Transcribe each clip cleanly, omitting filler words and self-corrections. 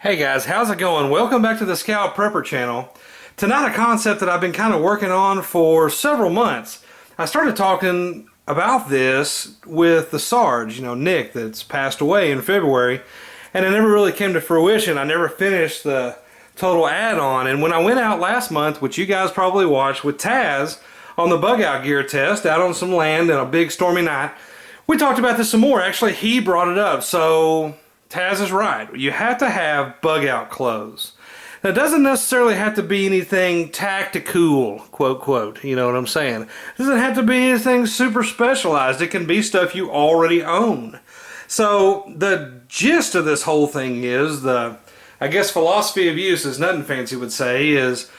Hey guys, how's it going? Welcome back to the Scout Prepper channel. Tonight, a concept that I've been kind of working on for several months. I started talking about this with the Sarge, Nick, that's passed away in February, and it never really came to fruition. I never finished the total add-on, and when I went out last month, which you guys probably watched, with Taz on the bug out gear test out on some land in a big stormy night, we talked about this some more. Actually, he brought it up, so Taz is right. You have to have bug out clothes. Now, it doesn't necessarily have to be anything tactical, quote, quote, you know what I'm saying? It doesn't have to be anything super specialized. It can be stuff you already own. So the gist of this whole thing is, I guess philosophy of use, as nothing fancy would say, is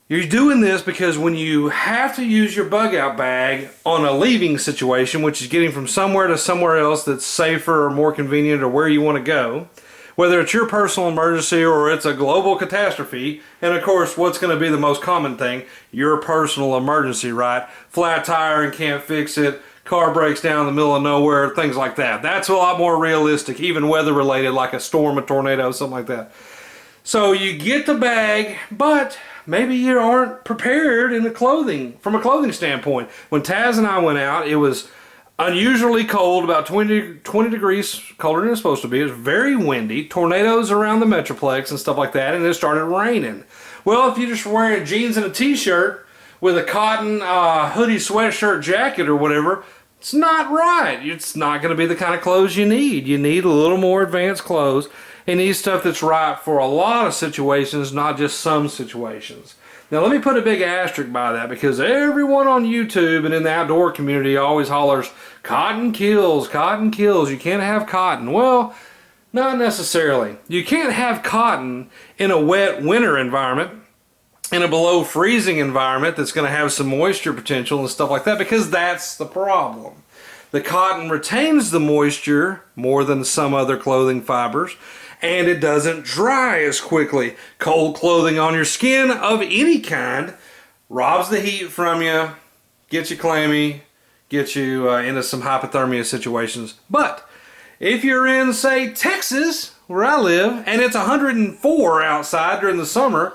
you're doing this because when you have to use your bug out bag on a leaving situation, which is getting from somewhere to somewhere else that's safer or more convenient or where you want to go, whether it's your personal emergency or it's a global catastrophe, and of course what's going to be the most common thing, your personal emergency, right? Flat tire and can't fix it, car breaks down in the middle of nowhere, things like that. That's a lot more realistic, even weather related, like a storm, a tornado, something like that. So you get the bag, but maybe you aren't prepared in the clothing, from a clothing standpoint. When Taz and I went out, it was unusually cold, about 20 degrees colder than it's supposed to be. It was very windy, tornadoes around the Metroplex and stuff like that, and it started raining. Well, if you're just wearing jeans and a t-shirt with a cotton hoodie, sweatshirt, jacket or whatever, it's not right. It's not going to be the kind of clothes you need. You need a little more advanced clothes. You need stuff that's right for a lot of situations, not just some situations. Now let me put a big asterisk by that, because everyone on YouTube and in the outdoor community always hollers, cotton kills, you can't have cotton. Well, not necessarily. You can't have cotton in a wet winter environment, in a below freezing environment that's going to have some moisture potential and stuff like that, because that's the problem. The cotton retains the moisture more than some other clothing fibers, and it doesn't dry as quickly. Cold clothing on your skin of any kind robs the heat from you, gets you clammy, gets you into some hypothermia situations. But if you're in, say, Texas, where I live, and it's 104 outside during the summer,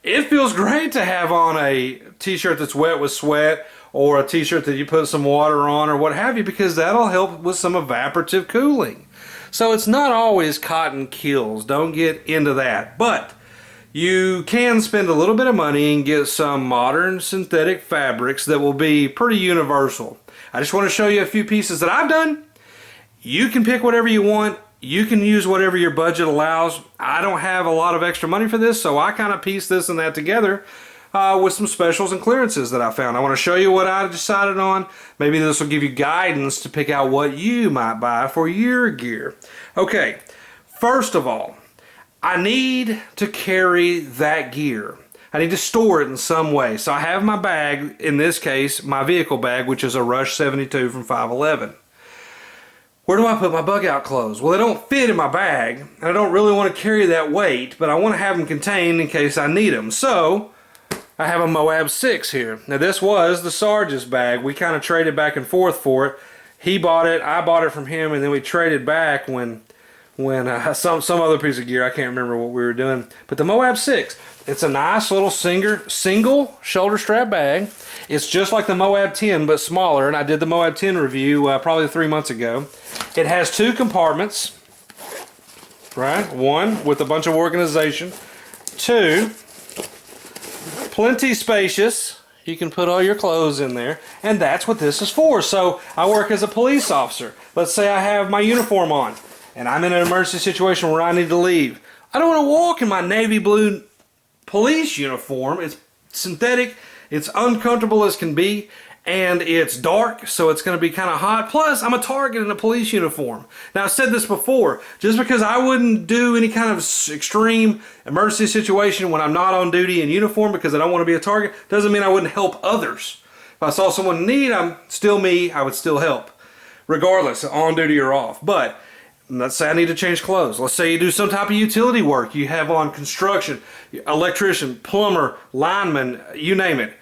it feels great to have on a t-shirt that's wet with sweat, or a t-shirt that you put some water on or what have you, because that'll help with some evaporative cooling. So it's not always cotton kills. Don't get into that. But you can spend a little bit of money and get some modern synthetic fabrics that will be pretty universal. I just want to show you a few pieces that I've done. You can pick whatever you want. You can use whatever your budget allows. I don't have a lot of extra money for this, so I kind of pieced this and that together with some specials and clearances that I found. I want to show you what I decided on. Maybe this will give you guidance to pick out what you might buy for your gear. Okay, first of all, I need to carry that gear. I need to store it in some way. So I have my bag, in this case, my vehicle bag, which is a Rush 72 from 511. Where do I put my bug out clothes? Well, they don't fit in my bag, and I don't really want to carry that weight, but I want to have them contained in case I need them. So I have a Moab 6 here. Now this was the Sarge's bag. We kind of traded back and forth for it. He bought it, I bought it from him, and then we traded back when some other piece of gear. I can't remember what we were doing. But the Moab 6, it's a nice little single shoulder strap bag. It's just like the Moab 10 but smaller, and I did the Moab 10 review probably 3 months ago. It has 2 compartments, right? One with a bunch of organization. 2, plenty spacious. You can put all your clothes in there, and that's what this is for. So I work as a police officer. Let's say I have my uniform on and I'm in an emergency situation where I need to leave. I don't want to walk in my navy blue police uniform. It's synthetic, it's uncomfortable as can be, and it's dark, so it's going to be kind of hot. Plus, I'm a target in a police uniform. Now, I've said this before, just because I wouldn't do any kind of extreme emergency situation when I'm not on duty in uniform because I don't want to be a target, doesn't mean I wouldn't help others. If I saw someone in need, I'm still me, I would still help, regardless, on duty or off. But let's say I need to change clothes. Let's say you do some type of utility work. You have on construction, electrician, plumber, lineman, you name it.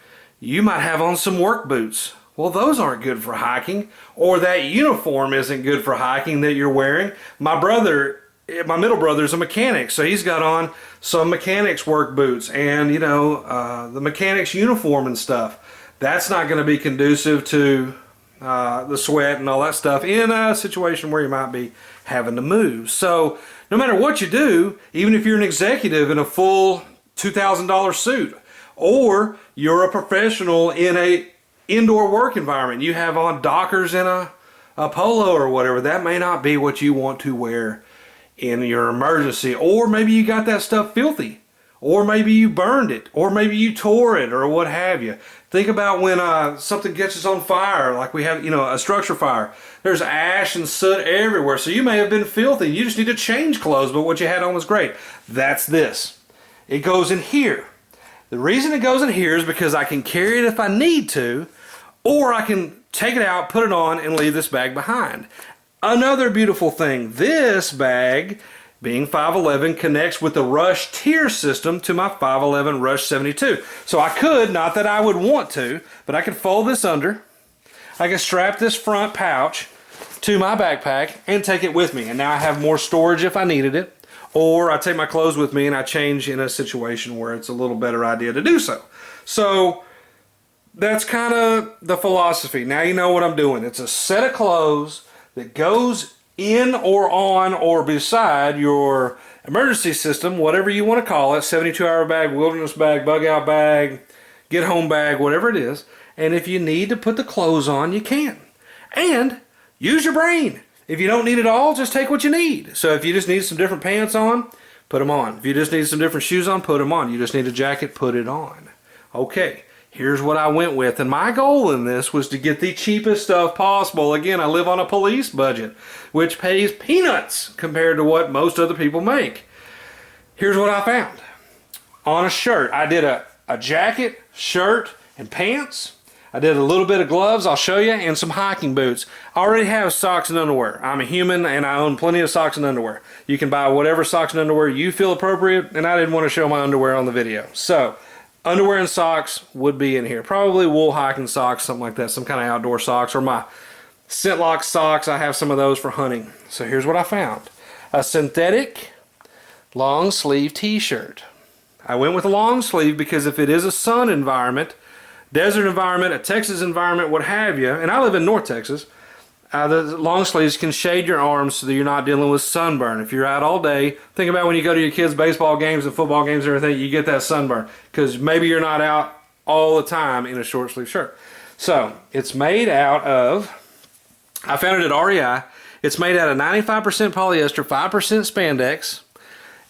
You might have on some work boots. Well, those aren't good for hiking, or that uniform isn't good for hiking that you're wearing. My brother my middle brother's a mechanic, so he's got on some mechanics work boots and, the mechanics uniform and stuff. That's not going to be conducive to the sweat and all that stuff in a situation where you might be having to move. So no matter what you do, even if you're an executive in a full $2,000 suit, or you're a professional in a indoor work environment, you have on Dockers and a polo or whatever, that may not be what you want to wear in your emergency. Or maybe you got that stuff filthy, or maybe you burned it, or maybe you tore it, or what have you. Think about when something catches on fire, like we have, a structure fire. There's ash and soot everywhere, so you may have been filthy. You just need to change clothes, but what you had on was great. That's this. It goes in here. The reason it goes in here is because I can carry it if I need to, or I can take it out, put it on, and leave this bag behind. Another beautiful thing, this bag, being 5'11", connects with the Rush tier system to my 5'11 Rush 72. So I could, not that I would want to, but I could fold this under. I can strap this front pouch to my backpack and take it with me. And now I have more storage if I needed it. Or I take my clothes with me and I change in a situation where it's a little better idea to do so. So that's kind of the philosophy. Now you know what I'm doing. It's a set of clothes that goes in or on or beside your emergency system, whatever you want to call it, 72-hour bag, wilderness bag, bug out bag, get home bag, whatever it is. And if you need to put the clothes on, you can. And use your brain. If you don't need it all, just take what you need. So if you just need some different pants on, put them on. If you just need some different shoes on, put them on. You just need a jacket, put it on. Okay. Here's what I went with, and my goal in this was to get the cheapest stuff possible. Again, I live on a police budget, which pays peanuts compared to what most other people make. Here's what I found. On a shirt, I did a jacket, shirt, and pants. I did a little bit of gloves, I'll show you, and some hiking boots. I already have socks and underwear. I'm a human, and I own plenty of socks and underwear. You can buy whatever socks and underwear you feel appropriate, and I didn't want to show my underwear on the video. So, underwear and socks would be in here. Probably wool hiking socks, something like that. Some kind of outdoor socks. Or my scent-lock socks. I have some of those for hunting. So here's what I found. A synthetic long sleeve t-shirt. I went with a long sleeve because if it is a sun environment, desert environment, a Texas environment, what have you, and I live in North Texas, the long sleeves can shade your arms so that you're not dealing with sunburn. If you're out all day, think about when you go to your kids' baseball games and football games and everything, you get that sunburn because maybe you're not out all the time in a short sleeve shirt. So it's made out of, I found it at REI, it's made out of 95% polyester, 5% spandex.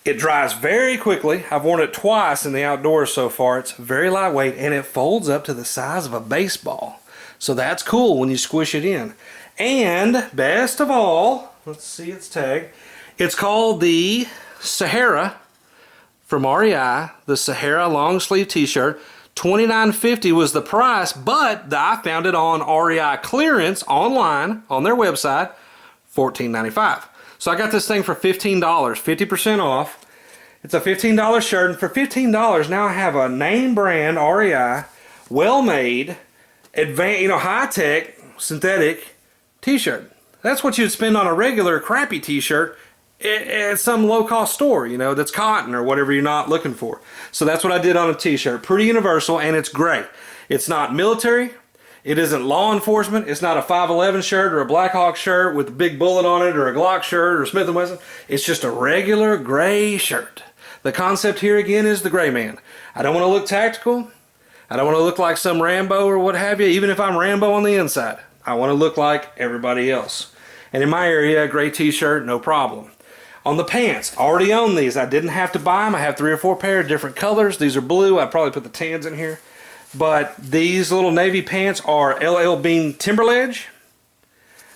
It dries very quickly. I've worn it twice in the outdoors so far. It's very lightweight and it folds up to the size of a baseball. So that's cool when you squish it in. And best of all, let's see its tag. It's called the Sahara from REI, the Sahara long sleeve t-shirt. $29.50 was the price, but I found it on REI clearance online on their website, $14.95. So I got this thing for $15, 50% off. It's a $15 shirt, and for $15 now I have a name brand REI, well-made, advanced, high-tech synthetic t-shirt. That's what you'd spend on a regular crappy t-shirt at some low-cost store, that's cotton or whatever you're not looking for. So that's what I did on a t-shirt. Pretty universal, and it's great. It's not military. It isn't law enforcement. It's not a 511 shirt or a Black Hawk shirt with a big bullet on it or a Glock shirt or Smith & Wesson. It's just a regular gray shirt. The concept here again is the gray man. I don't want to look tactical. I don't want to look like some Rambo or what have you, even if I'm Rambo on the inside. I want to look like everybody else. And in my area, a gray t-shirt, no problem. On the pants, already own these. I didn't have to buy them. I have 3 or 4 pair of different colors. These are blue. I'd probably put the tans in here. But these little navy pants are LL Bean Timberledge.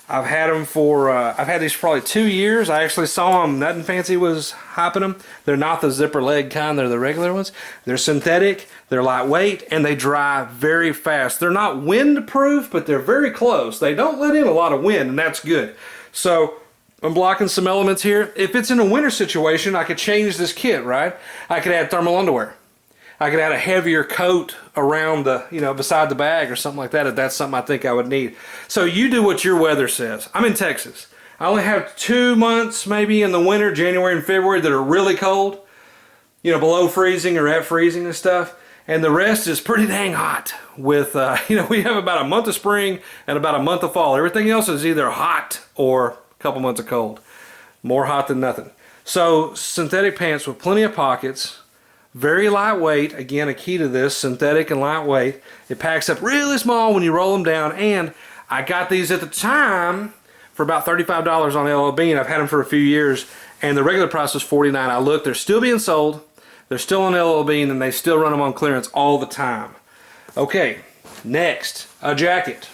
I've had them for, I've had these for probably 2 years. I actually saw them, Nothing Fancy was hyping them. They're not the zipper leg kind, they're the regular ones. They're synthetic, they're lightweight, and they dry very fast. They're not windproof, but they're very close. They don't let in a lot of wind, and that's good. So I'm blocking some elements here. If it's in a winter situation, I could change this kit, right? I could add thermal underwear. I could add a heavier coat around the, beside the bag or something like that if that's something I think I would need. So you do what your weather says. I'm in Texas. I only have 2 months maybe in the winter, January and February, that are really cold, you know, below freezing or at freezing and stuff. And the rest is pretty dang hot with, you know, we have about a month of spring and about a month of fall. Everything else is either hot or a couple months of cold. More hot than nothing. So synthetic pants with plenty of pockets, very lightweight. Again, a key to this, synthetic and lightweight. It packs up really small when you roll them down. And I got these at the time for about $35 on LL Bean. I've had them for a few years and the regular price was $49. I looked, they're still being sold. They're still on LL Bean and they still run them on clearance all the time. Okay, next, a jacket.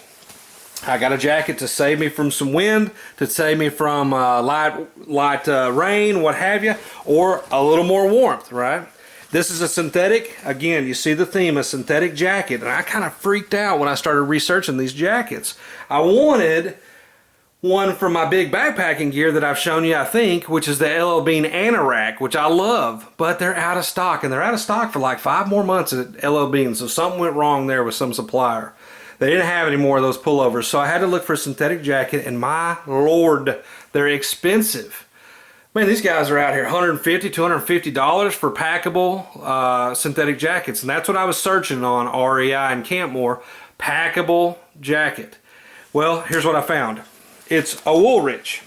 I got a jacket to save me from some wind, to save me from light rain, what have you, or a little more warmth, right? This is a synthetic, again, you see the theme, a synthetic jacket, and I kind of freaked out when I started researching these jackets. I wanted one for my big backpacking gear that I've shown you, I think, which is the LL Bean Anorak, which I love, but they're out of stock, and they're out of stock for like 5 more months at LL Bean, so something went wrong there with some supplier. They didn't have any more of those pullovers, so I had to look for a synthetic jacket, and my lord, they're expensive. Man, these guys are out here $150, $250 for packable synthetic jackets, and that's what I was searching on REI and Campmore, packable jacket. Well, here's what I found. It's a Woolrich,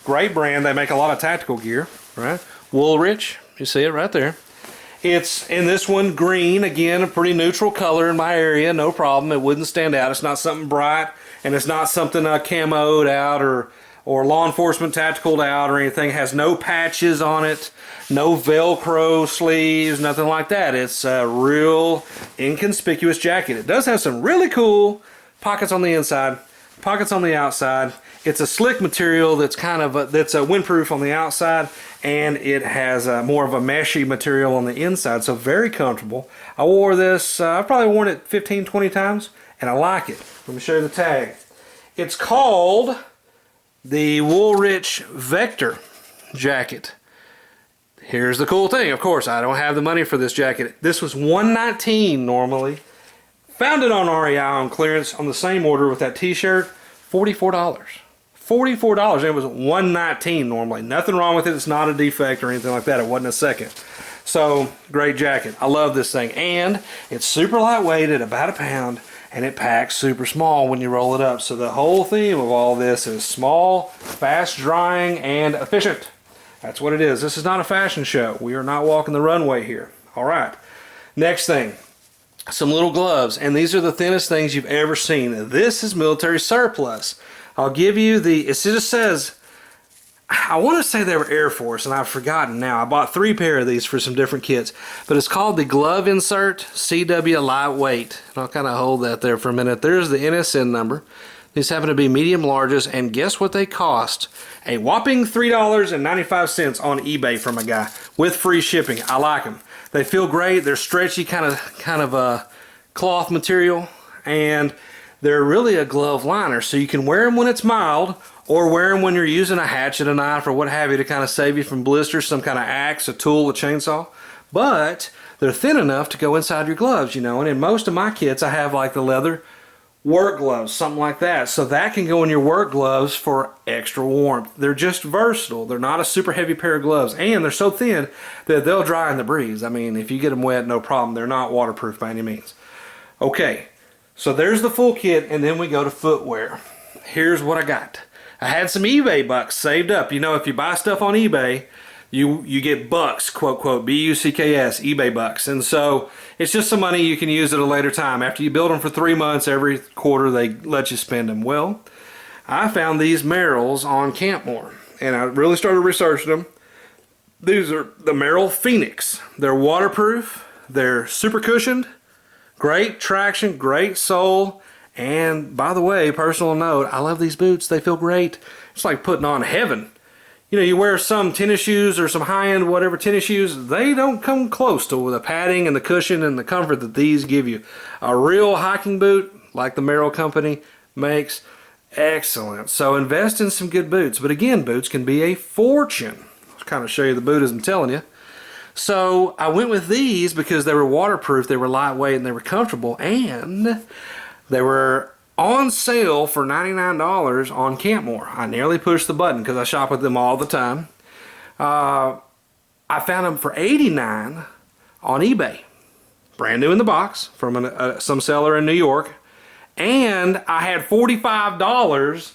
great brand. They make a lot of tactical gear, right? Woolrich, you see it right there. It's in this one green, again, a pretty neutral color in my area, no problem. It wouldn't stand out. It's not something bright, and it's not something camoed out or law enforcement tacticaled out or anything. It has no patches on it, no Velcro sleeves, nothing like that. It's a real inconspicuous jacket. It does have some really cool pockets on the inside, pockets on the outside. It's a slick material that's kind of that's windproof on the outside, and it has more of a meshy material on the inside, so very comfortable. I wore this, I've probably worn it 15, 20 times, and I like it. Let me show you the tag. It's called the Woolrich Vector jacket. Here's the cool thing, of course, I don't have the money for this jacket. This was $119 normally. Found it on REI on clearance on the same order with that t-shirt, $44. $44, and it was $119 normally. Nothing wrong with it. It's not a defect or anything like that. It wasn't a second. So, great jacket. I love this thing. And it's super lightweight at about a pound, and it packs super small when you roll it up. So the whole theme of all this is small, fast drying, and efficient. That's what it is. This is not a fashion show. We are not walking the runway here. All right. Next thing. Some little gloves, and these are the thinnest things you've ever seen. This is military surplus. I'll give you the, it just says, I want to say they were Air Force, and I've forgotten now. I bought 3 pair of these for some different kits, but it's called the Glove Insert CW Lightweight. And I'll kind of hold that there for a minute. There's the NSN number. These happen to be medium larges, and guess what they cost? A whopping $3.95 on eBay from a guy with free shipping. I like them. They feel great. They're stretchy, kind of cloth material, and they're really a glove liner, so you can wear them when it's mild, or wear them when you're using a hatchet, a knife, or what have you to kind of save you from blisters, some kind of axe, a tool, a chainsaw. But they're thin enough to go inside your gloves, you know, and in most of my kits I have like the leather work gloves, something like that. So that can go in your work gloves for extra warmth. They're just versatile. They're not a super heavy pair of gloves, and they're so thin that they'll dry in the breeze. I mean, if you get them wet, no problem. They're not waterproof by any means. Okay, so there's the full kit, and then we go to footwear. Here's what I got. I had some eBay bucks saved up. You know, if you buy stuff on eBay, you get bucks, quote, quote, B-U-C-K-S, eBay bucks. And so it's just some money you can use at a later time. After you build them for 3 months, every quarter they let you spend them. Well, I found these Merrills on Campmore, and I really started researching them. These are the Merrill Phoenix. They're waterproof, they're super cushioned, great traction, great sole, and by the way, personal note, I love these boots. They feel great. It's like putting on heaven. You know, you wear some tennis shoes or some high-end whatever tennis shoes, they don't come close to the padding and the cushion and the comfort that these give you. A real hiking boot, like the Merrill Company makes, excellent. So invest in some good boots. But again, boots can be a fortune. I'll kind of show you the boot as I'm telling you. So I went with these because they were waterproof, they were lightweight, and they were comfortable, and they were on sale for $99 on Campmore. I nearly pushed the button because I shop with them all the time. I found them for $89 on eBay. Brand new in the box from some seller in New York. And I had $45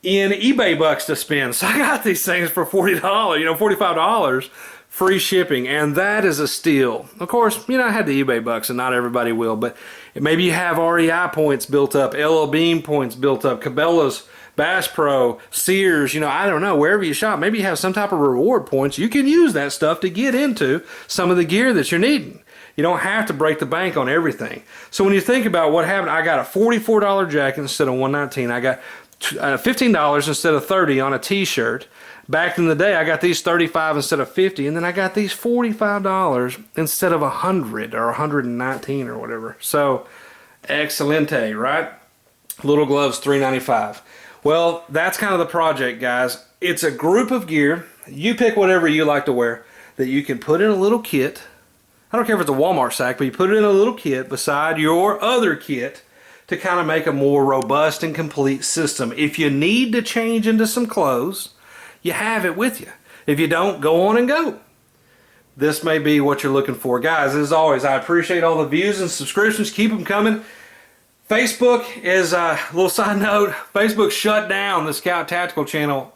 in eBay bucks to spend. So I got these things for $40, $45 free shipping, and that is a steal. Of course, I had the eBay bucks, and not everybody will, but maybe you have REI points built up, LL Bean points built up, Cabela's, Bass Pro, Sears, I don't know, wherever you shop, maybe you have some type of reward points. You can use that stuff to get into some of the gear that you're needing. You don't have to break the bank on everything. So when you think about what happened, I got a $44 jacket instead of $119. I got $15 instead of $30 on a t-shirt. Back in the day, I got these $35 instead of $50, and then I got these $45 instead of $100 or $119 or whatever. So, excelente, right? Little gloves, $3.95. Well, that's kind of the project, guys. It's a group of gear. You pick whatever you like to wear that you can put in a little kit. I don't care if it's a Walmart sack, but you put it in a little kit beside your other kit to kind of make a more robust and complete system. If you need to change into some clothes, you have it with you. If you don't, go on and go. This may be what you're looking for. Guys, as always, I appreciate all the views and subscriptions. Keep them coming. Facebook is, a little side note, Facebook shut down the Scout Tactical channel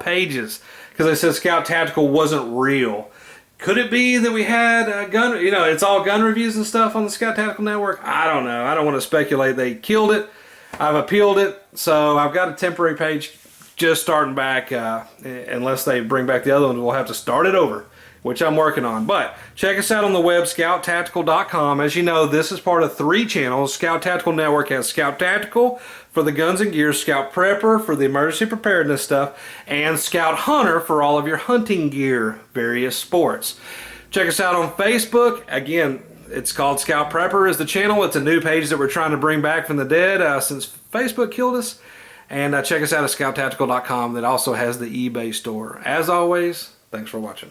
pages because they said Scout Tactical wasn't real. Could it be that we had a gun, it's all gun reviews and stuff on the Scout Tactical Network? I don't know. I don't want to speculate. They killed it. I've appealed it. So I've got a temporary page just starting back. Unless they bring back the other one, we'll have to start it over, which I'm working on. But check us out on the web, scouttactical.com. As you know, this is part of 3 channels. Scout Tactical Network has Scout Tactical for the guns and gear, Scout Prepper for the emergency preparedness stuff, and Scout Hunter for all of your hunting gear, various sports. Check us out on Facebook. Again, it's called Scout Prepper is the channel. It's a new page that we're trying to bring back from the dead since Facebook killed us. And check us out at scouttactical.com that also has the eBay store. As always, thanks for watching.